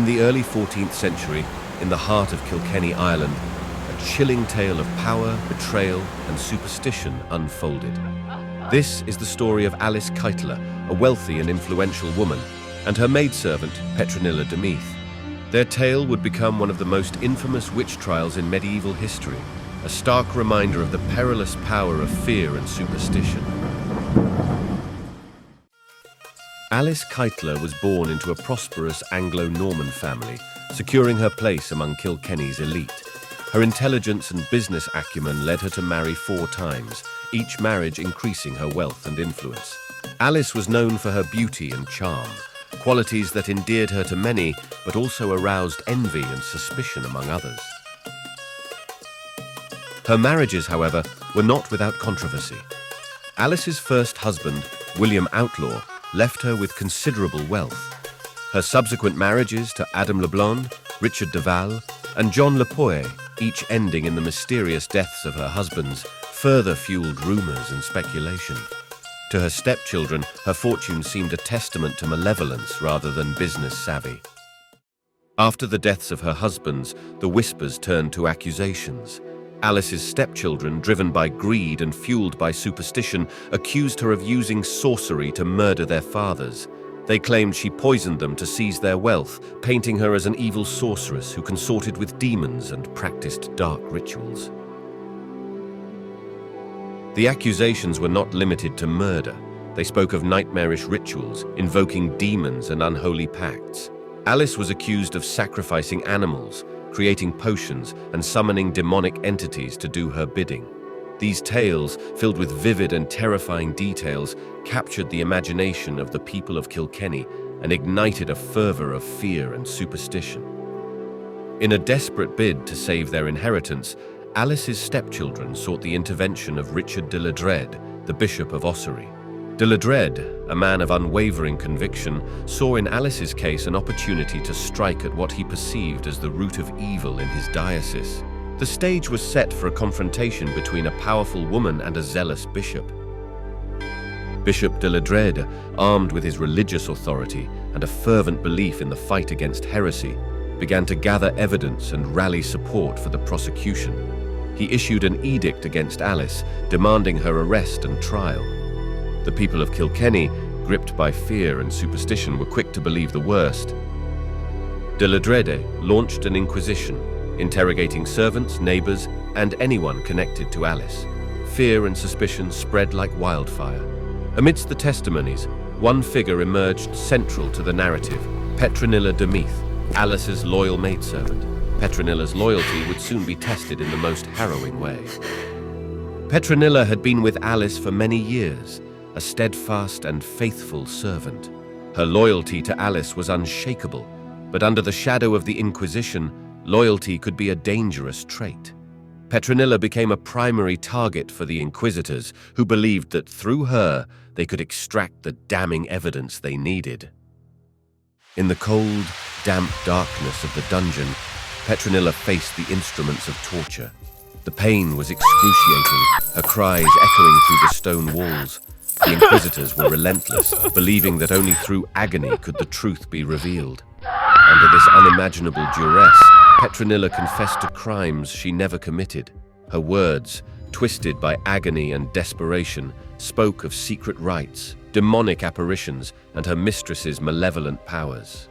In the early 14th century, in the heart of Kilkenny, Ireland, a chilling tale of power, betrayal, and superstition unfolded. This is the story of Alice Kyteler, a wealthy and influential woman, and her maidservant, Petronilla de Meath. Their tale would become one of the most infamous witch trials in medieval history, a stark reminder of the perilous power of fear and superstition. Alice Kyteler was born into a prosperous Anglo-Norman family, securing her place among Kilkenny's elite. Her intelligence and business acumen led her to marry 4 times, each marriage increasing her wealth and influence. Alice was known for her beauty and charm, qualities that endeared her to many, but also aroused envy and suspicion among others. Her marriages, however, were not without controversy. Alice's first husband, William Outlaw, left her with considerable wealth. Her subsequent marriages to Adam le Blond, Richard de Val, and John le Poy, each ending in the mysterious deaths of her husbands, further fueled rumours and speculation. To her stepchildren, her fortune seemed a testament to malevolence rather than business savvy. After the deaths of her husbands, the whispers turned to accusations. Alice's stepchildren, driven by greed and fueled by superstition, accused her of using sorcery to murder their fathers. They claimed she poisoned them to seize their wealth, painting her as an evil sorceress who consorted with demons and practiced dark rituals. The accusations were not limited to murder. They spoke of nightmarish rituals, invoking demons and unholy pacts. Alice was accused of sacrificing animals, creating potions, and summoning demonic entities to do her bidding. These tales, filled with vivid and terrifying details, captured the imagination of the people of Kilkenny and ignited a fervor of fear and superstition. In a desperate bid to save their inheritance, Alice's stepchildren sought the intervention of Richard de Ledrede, the Bishop of Ossory. De Ledrede, a man of unwavering conviction, saw in Alice's case an opportunity to strike at what he perceived as the root of evil in his diocese. The stage was set for a confrontation between a powerful woman and a zealous bishop. Bishop de Ledrede, armed with his religious authority and a fervent belief in the fight against heresy, began to gather evidence and rally support for the prosecution. He issued an edict against Alice, demanding her arrest and trial. The people of Kilkenny, gripped by fear and superstition, were quick to believe the worst. De Ledrede launched an inquisition, interrogating servants, neighbours, and anyone connected to Alice. Fear and suspicion spread like wildfire. Amidst the testimonies, one figure emerged central to the narrative: Petronilla de Meath, Alice's loyal maidservant. Petronilla's loyalty would soon be tested in the most harrowing way. Petronilla had been with Alice for many years, a steadfast and faithful servant. Her loyalty to Alice was unshakable, but under the shadow of the Inquisition, loyalty could be a dangerous trait. Petronilla became a primary target for the inquisitors, who believed that through her they could extract the damning evidence they needed. In the cold, damp darkness of the dungeon, Petronilla faced the instruments of torture. The pain was excruciating, her cries echoing through the stone walls. The inquisitors were relentless, believing that only through agony could the truth be revealed. Under this unimaginable duress, Petronilla confessed to crimes she never committed. Her words, twisted by agony and desperation, spoke of secret rites, demonic apparitions, and her mistress's malevolent powers.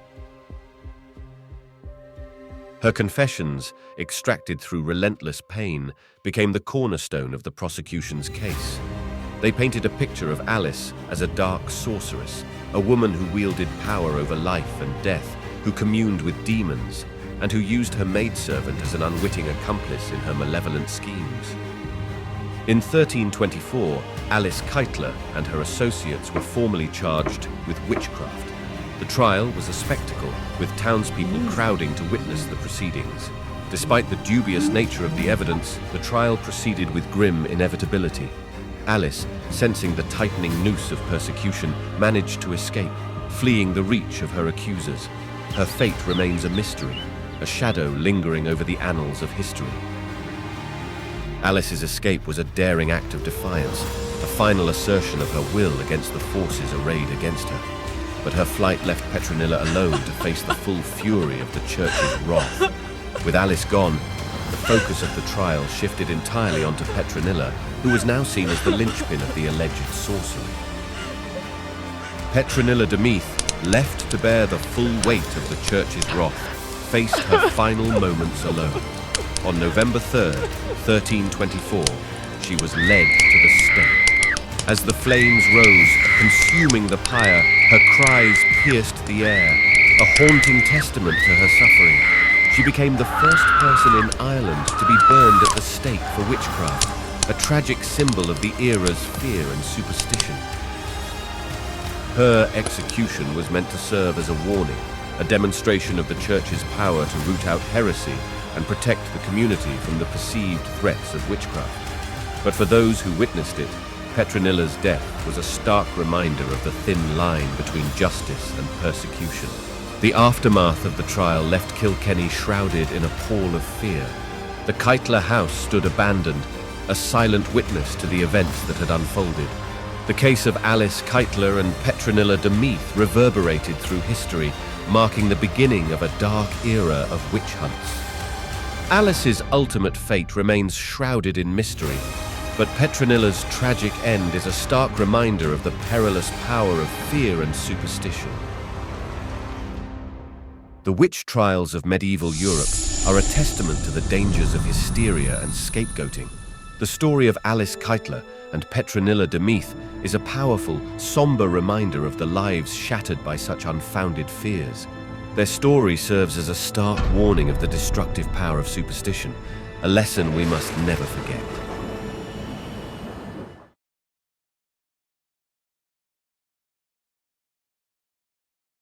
Her confessions, extracted through relentless pain, became the cornerstone of the prosecution's case. They painted a picture of Alice as a dark sorceress, a woman who wielded power over life and death, who communed with demons, and who used her maidservant as an unwitting accomplice in her malevolent schemes. In 1324, Alice Kyteler and her associates were formally charged with witchcraft. The trial was a spectacle, with townspeople crowding to witness the proceedings. Despite the dubious nature of the evidence, the trial proceeded with grim inevitability. Alice, sensing the tightening noose of persecution, managed to escape, fleeing the reach of her accusers. Her fate remains a mystery, a shadow lingering over the annals of history. Alice's escape was a daring act of defiance, a final assertion of her will against the forces arrayed against her. but her flight left Petronilla alone to face the full fury of the church's wrath. With Alice gone, the focus of the trial shifted entirely onto Petronilla, who was now seen as the linchpin of the alleged sorcery. Petronilla de Meath, left to bear the full weight of the church's wrath, faced her final moments alone. On November 3rd, 1324, she was led to the stake. As the flames rose, consuming the pyre, her cries pierced the air, a haunting testament to her suffering. She became the first person in Ireland to be burned at the stake for witchcraft, a tragic symbol of the era's fear and superstition. Her execution was meant to serve as a warning, a demonstration of the Church's power to root out heresy and protect the community from the perceived threats of witchcraft. But for those who witnessed it, Petronilla's death was a stark reminder of the thin line between justice and persecution. The aftermath of the trial left Kilkenny shrouded in a pall of fear. The Kyteler house stood abandoned, a silent witness to the events that had unfolded. The case of Alice Kyteler and Petronilla de Meath reverberated through history, marking the beginning of a dark era of witch hunts. Alice's ultimate fate remains shrouded in mystery, but Petronilla's tragic end is a stark reminder of the perilous power of fear and superstition. The witch trials of medieval Europe are a testament to the dangers of hysteria and scapegoating. The story of Alice Kyteler and Petronilla de Meath is a powerful, somber reminder of the lives shattered by such unfounded fears. Their story serves as a stark warning of the destructive power of superstition, a lesson we must never forget.